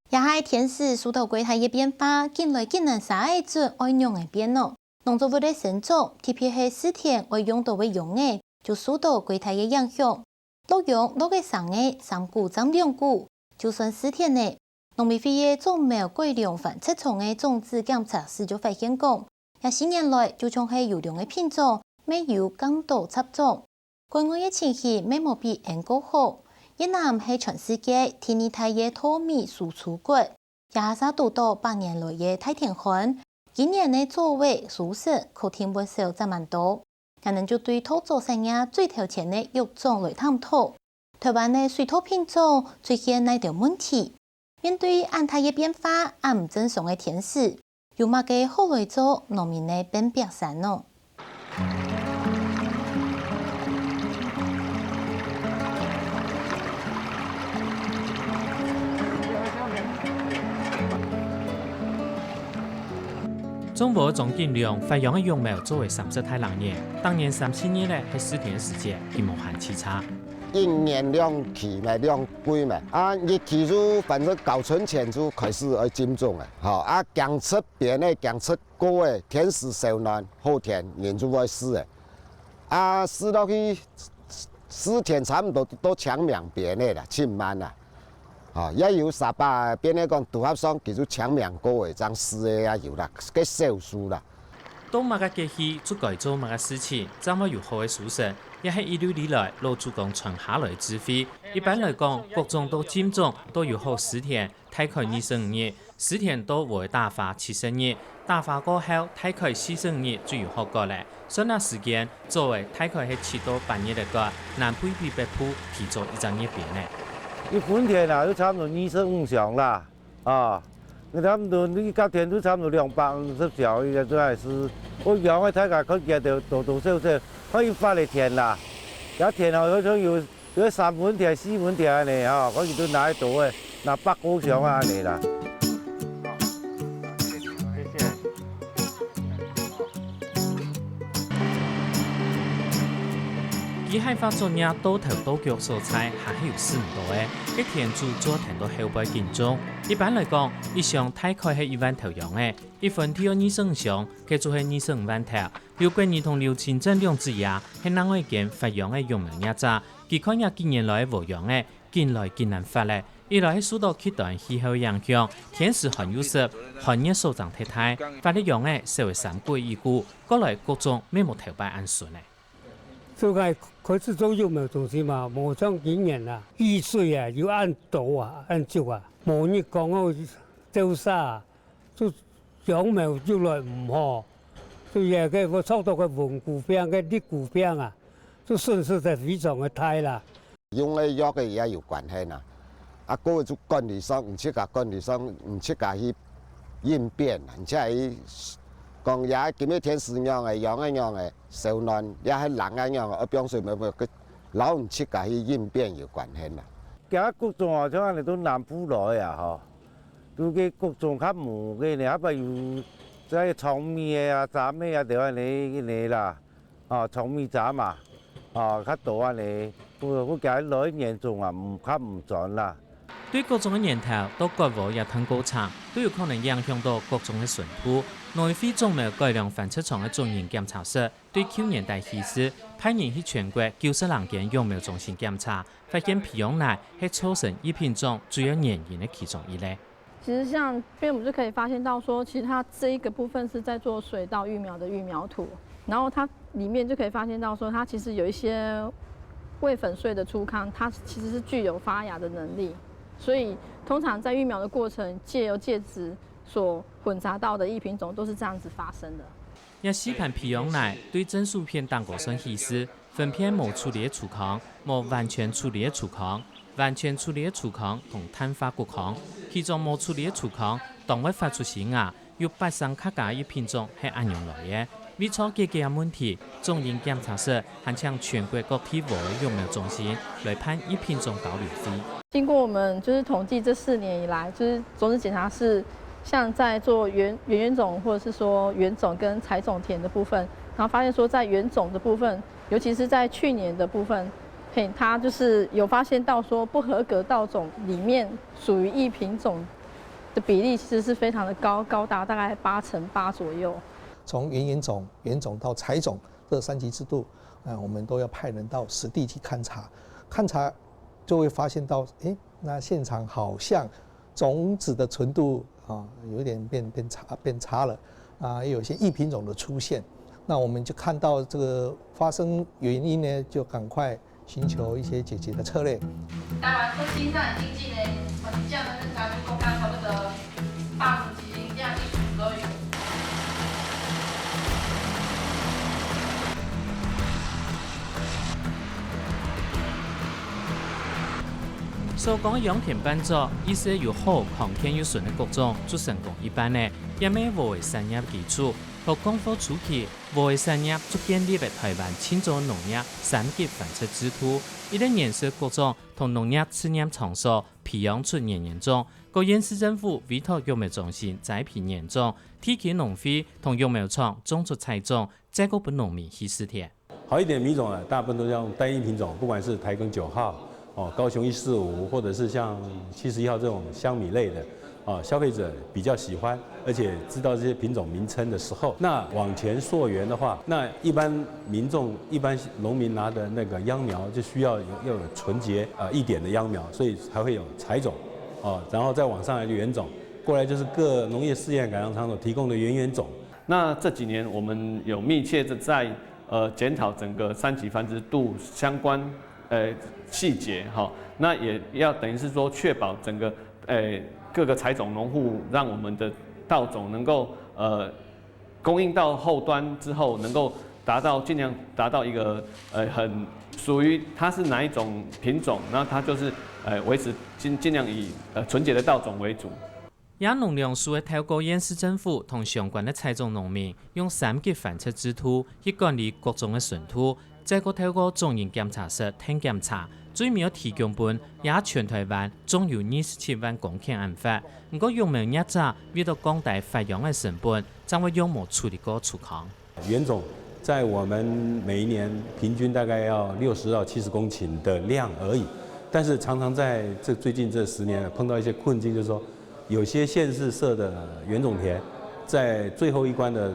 也系天时树头柜台嘅变化，近来竟然啥会做爱用嘅变咯。农作物的生长，特别系湿田爱用到嘅用嘅，就受到柜台嘅影响。落用落嘅上嘅3股涨2股，就算湿田呢，农民会嘅种苗改良繁殖虫嘅种子检查时就发现讲，也4年来就像系有良嘅品种，没有更多插种。国外嘅情形没冇比英国好。越南係全世界第2大嘅稻米輸出國，也是度到8年來嘅大天旱。今年嘅作為蔬食可聽不少10萬多，可能就對土作生涯最頭前嘅育種來探討。台灣嘅水稻品種出現哪條問題？面對安大嘅變化，唔正常嘅天時，有乜嘅好來做農民嘅辨別山咯？中国总建量发扬嘅用苗作为30太郎年，当年3、4年咧系4天時節，佢無限期差。1年2期咪2季咪，1期就反正搞存前就開始要種種嘅，好強出邊咧強出高嘅，天時受難，後天年就會死嘅，死到去4天差唔多都搶命邊嘅啦，7萬啦。也有300邊咧講杜合商叫做搶命高嘅，爭死嘅也有啦，嘅少數啦。當物嘅機器做改造物嘅事情，掌握有好嘅舒適，也係一路以來老主公傳下來智慧。一般來講，各種都佔種都有好10天，大概25日，10天都會大發70日，大發過後大概45日就有好過咧。所以時間作為大概係7到8日嚟個，南配比北鋪提早1週日變咧。一分田啊，都差唔多25箱啦，你差唔多你1天都差唔多250條，依個都係是。我養嘅睇下佢嘅就多少少，可以發嚟田啦。有田後佢想要3碗田、4碗田嚟可以都拿得到嘅，拿8個箱啊嚟啦。佢係發作業多頭多腳蔬菜，還係有4唔多嘅，一天就做挺多後背建種。一般來講，一箱大概係1萬頭樣嘅，一分體有25箱，佢就係25萬頭。有關兒童劉清正兩子也係另外一件發揚嘅用苗一隻，佢看也近年來無樣嘅，近來竟然發咧，一來係受到極端氣候影響，天時寒又濕，寒熱數漲太大，發啲樣嘅社會3個1股，過來各種咩冇頭擺安順嘅。就係佢始終有苗種子嘛，冇像今年啊，雨水啊要按度啊按足啊，冇你講嗰周沙，就養苗越來唔好，所以嘅個操作嘅黃骨病嘅啲骨病啊，就損失得非常嘅大啦。用嘅藥嘅也有關係啦，嗰個就管理上唔識去應變，而且係。講也咁樣天時樣嘅受難，也係冷嘅樣嘅，變水咪佢老唔識去應變有關係啦。而家各種啊，像我哋都南部來啊，都嘅各種較無嘅咧，不如即係長米啊、雜咩啊，就係你啦，長米雜嘛，較多啊你，我家來嚴重啊，唔準啦。對各種嘅年頭都國務也騰高產，都有可能影響到各種嘅順土。內非種苗改良繁殖場嘅專員檢查室對去年大起時派人去全國90多間養苗中心檢查，發現皮養奶係草生一品種主要原因嘅其中一類。其實像邊我們就可以發現到說，其實它這一個部分是在做水稻育苗的育苗土，然後它裡面就可以發現到說，它其實有一些未粉碎的粗糠，它其實是具有發芽的能力。所以，通常在育苗的過程，借由介質所混雜到的異品種都是這樣子發生的。一細盤皮養奶對整數片當果生稀釋，分片冇處理粗糠，冇完全處理粗糠，完全處理粗糠同碳化谷糠，其中冇處理粗糠，當會發出新芽，有800克價異品種係按樣來嘅。為錯解決問題，中研檢查室還請全國各地嘅養苗中心來判異品種導流費。經過我們就是統計，這4年以來，就是種子檢查室，像在做原種或者是說原種跟採種田的部分，然後發現說在原種的部分，尤其是在去年的部分，它就是有發現到說不合格稻種裡面屬於異品種的比例其实是非常的高，高达大概8%左右。从原种到采种这3级制度，我们都要派人到实地去勘察就会发现到，那现场好像种子的纯度有一点变差了，也有一些异品种的出现。那我们就看到这个发生原因呢，就赶快寻求一些解决的策略。台湾科技上经济呢，这样的咱们公干差不多80几这样一组都有。所讲的养田班作，意思有好、航天又顺的各种，做成功一般呢，也咩无为产业基础。和功夫初期，无为产业逐建立的台湾青州农业3级反测制度，一啲研究各种同农业试验场所培养出研种。各县市政府委托育苗中心栽培研种，提起农会同育苗厂种出菜种，再给本农民去试田。好一点米种大部分都用单一品种，不管是台耕9号。高雄145，或者是像71号这种香米类的，消费者比较喜欢，而且知道这些品种名称的时候，那往前溯源的话，那一般民众、一般农民拿的那个秧苗就需要有纯洁一点的秧苗，所以才会有采种，然后再往上来就原种，过来就是各农业试验改良场所提供的原种。那这几年我们有密切的在检讨整个3级繁殖度相关细节那也要等于是说确保整个各个采种农户，让我们的稻种能够供应到后端之后，能够尽量达到一个很属于它是哪一种品种，然后它就是维持尽量以纯洁的稻种为主。也农粮署会透过县市政府同相关的采种农民，用3级反测制度去管理各种的顺土。再个透过种营检查室听检查，最尾要提供本也全台湾总有27万公顷案发。不过育苗业者为了降低发养的成本，将会用无处理过粗糠。原种在我们每一年平均大概要60到70公顷的量而已，但是常常在最近这10年碰到一些困境，就是说有些县市设的原种田，在最后一关的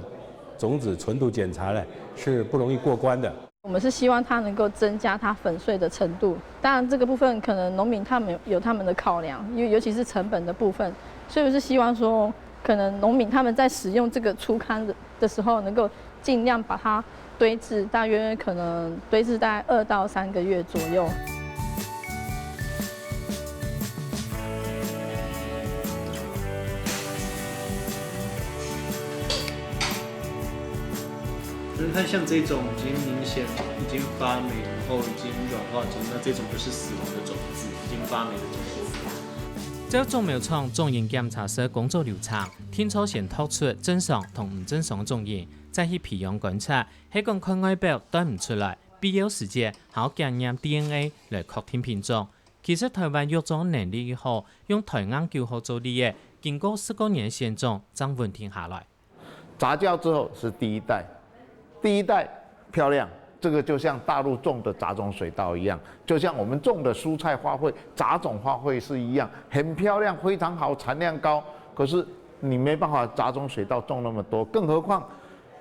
种子纯度检查呢是不容易过关的。我们是希望它能够增加它粉碎的程度，当然这个部分可能农民他们有他们的考量，尤其是成本的部分，所以我是希望说，可能农民他们在使用这个粗糠的时候，能够尽量把它堆置，大约可能堆置大概2到3个月左右。你看，像这种已经明显已经发霉，然后已经软化中，那这种就是死亡的种子，已经发霉的种子。这种苗厂种营检查室工作流程，天初先拓出正常同唔正常嘅种营，再去培养观察，喺讲看外表睇唔出来，必要时节还要检验 DNA 来确定品种。其实台湾育种能力好，用台湾9号做例嘅，经过10多年先种，才稳定下来。杂交之后是第一代。第一代漂亮，这个就像大陆种的杂种水稻一样，就像我们种的蔬菜花卉、杂种花卉是一样，很漂亮，非常好，产量高。可是你没办法杂种水稻种那么多，更何况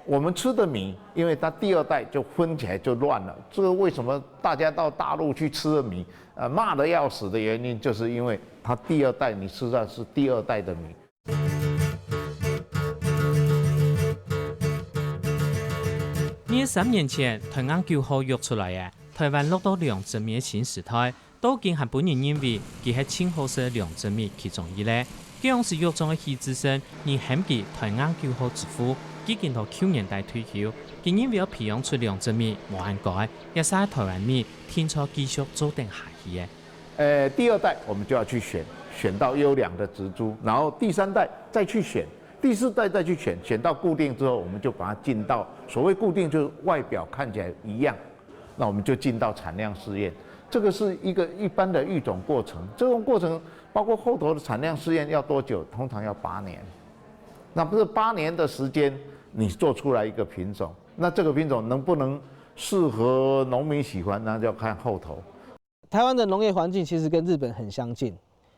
我们吃的米，因为它第2代就分起来就乱了。这个为什么大家到大陆去吃的米，骂得要死的原因，就是因为它第2代你吃的是第2代的米。3年前，台湾9号约出来嘅，台湾落到2只米嘅新时代，都竟系本人认为佢系青好色2只米其中一类。这样是育种嘅许志生，而嫌弃台湾9号之父，已经到9年代退休，竟然为了培养出2只米无限改，也使台湾米天初继续做定下去嘅。第2代我们就要去选到优良的植株，然后第3代再去选。第4代再去选到固定之后，我们就把它进到所谓固定，就是外表看起来一样，那我们就进到产量试验。这个是一个一般的育种过程，这种过程包括后头的产量试验要多久？通常要8年。那不是8年的时间，你做出来一个品种，那这个品种能不能适合农民喜欢，那就要看后头。台湾的农业环境其实跟日本很相近，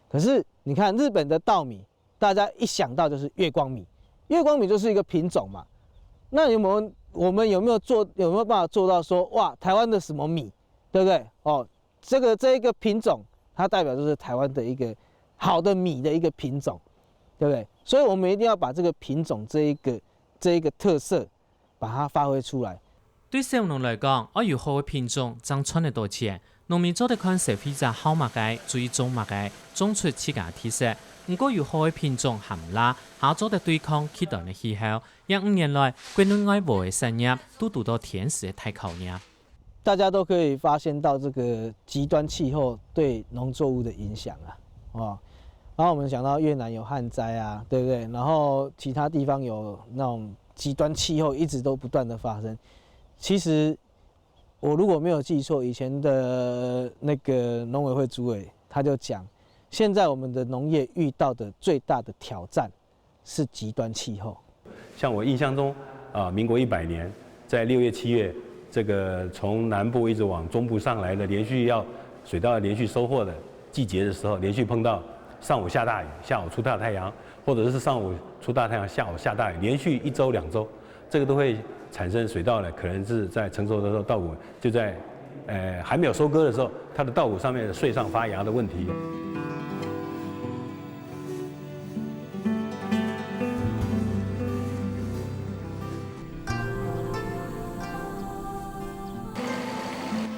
可是你看日本的稻米大家一想到就是月光米，月光米就是一个品种嘛。那我们有没有办法做到说，哇，台湾的什么米，对不对？哦，这一个品种，它代表就是台湾的一个好的米的一个品种，对不对？所以我们一定要把这个品种这一个特色，把它发挥出来。对小农来讲，要有好的品种，挣赚得多钱。农民做得看消费者好物嘅，注意种物嘅，种出自家特色。不过有好的品种含拉，还做得对抗极端的气候。因5年来，国内外无的产业都遇到天时的太考验。大家都可以发现到这个极端气候对农作物的影响啊，然后我们想到越南有旱灾啊，对不对？然后其他地方有那种极端气候一直都不断的发生。其实我如果没有记错，以前的那个农委会主委他就讲，现在我们的农业遇到的最大的挑战是极端气候。像我印象中，民国100年，在6月、7月，这个从南部一直往中部上来的，连续要水稻连续收获的季节的时候，连续碰到上午下大雨，下午出大太阳，或者是上午出大太阳，下午下大雨，连续1周、2周，这个都会产生水稻呢，可能是在成熟的时候稻谷就在还没有收割的时候，它的稻谷上面的穗上发芽的问题。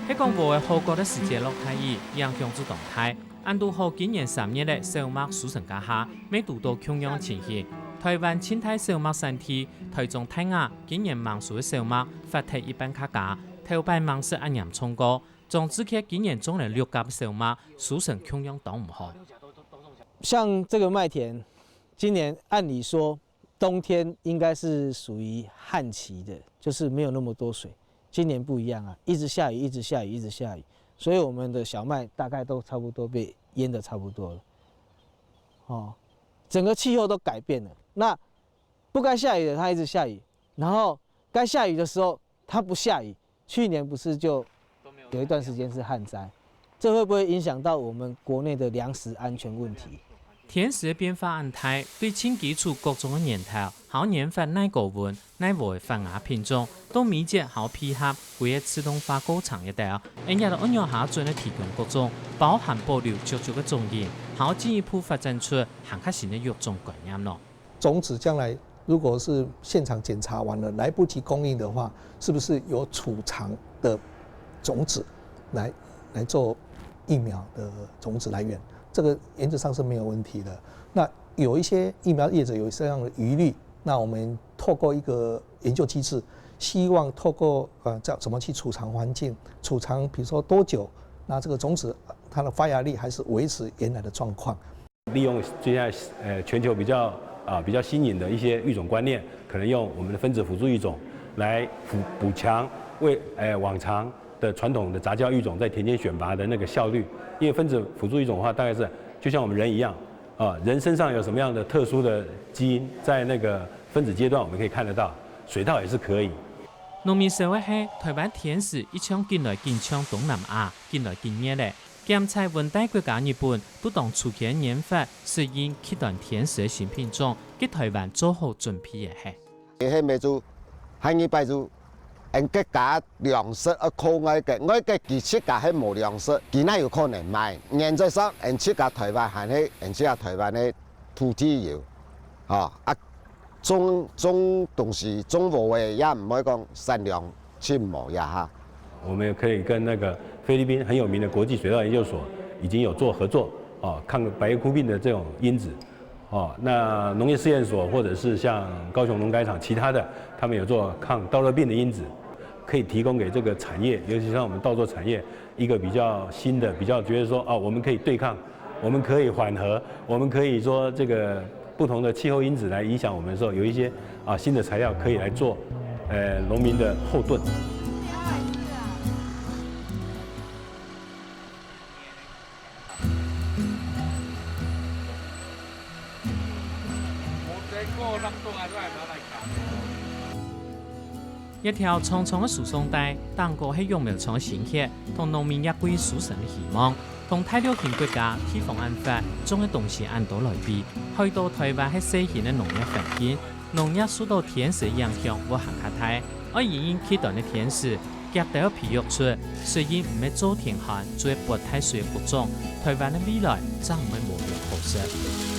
喺講無嘅好過的世界落太熱，影響住動態。按都好今年3月嘅小麥收成價下，未遇到同樣情形。台灣青態小麥產地台中泰雅今年忙數嘅小麥發提一般價價，頭擺忙是按樣衝高，總之佢今年種了6甲小麥收成同樣都唔好。像這個麥田，今年按理說冬天應該是屬於旱期的，就是沒有那麼多水。今年不一樣啊，一直下雨，一直下雨，一直下雨，所以我們的小麥大概都差不多被淹得差不多了。哦，整個氣候都改變了。那不該下雨的它一直下雨，然後該下雨的時候它不下雨。去年不是就有一段時間是旱災，這會不會影響到我們國內的糧食安全問題？天時嘅變化安態，對清基礎各種嘅年頭，好研發耐高溫、耐和嘅發芽品種，都米節好配合為嘅自動化高產一道，人家都按樣下盡嚟提供各種包含保留足足嘅種源，好進一步發展出行較新嘅育種概念咯。種子將來如果是現場檢查完了來不及供應的話，是不是有儲藏的種子來做疫苗的種子來源？這個原則上是沒有問題的。那有一些疫苗業者有這樣的疑慮，那我們透過一個研究機制，希望透過怎麼去儲藏環境，儲藏比如說多久，那這個種子它的發芽率還是維持原來的狀況。利用現在全球比較新穎的一些育種觀念，可能用我們的分子輔助育種來補強往常的傳統的雜交育種在田間選拔的那個效率。因為分子輔助育種的話，大概是就像我們人一樣，人身上有什麼樣的特殊的基因，在那個分子階段我們可以看得到，水稻也是可以。農民社會係台灣天時一槍進來進槍東南亞，進來進熱咧，兼且溫帶國家日本都當初期研發適應極端天時嘅新品種，給台灣做好準備嘅係。迄咪就喺呢邊就。因個假糧食啊，靠我嘅其實假係無糧食，佢哪有可能賣？現在上因這個台灣係喺因這個台灣嘅土地有，種東西種無嘅也唔可以講產量真冇呀哈。我們可以跟那個菲律賓很有名的國際水稻研究所已經有做合作，抗白葉枯病的這種因子。那農業試驗所或者是像高雄農改場其他的，他們有做抗稻熱病的因子，可以提供給這個產業，尤其像我們稻作產業一個比較新的，比較覺得說我們可以對抗，我們可以緩和，我們可以說這個不同的氣候因子來影響我們的時候，有一些新的材料可以來做農民的後盾。一條長長嘅輸送帶，當個係育苗場嘅鮮血，同農民一歸蘇神嘅希望，同大陸型國家地方案法種嘅東西按到來比，去到台灣係細型嘅農業環境，農業受到天時影響會行較大，而因應期待嘅天時，夾到培育出，雖然唔係做田旱，做博太水嘅物種，台灣嘅未來真唔係無用可惜。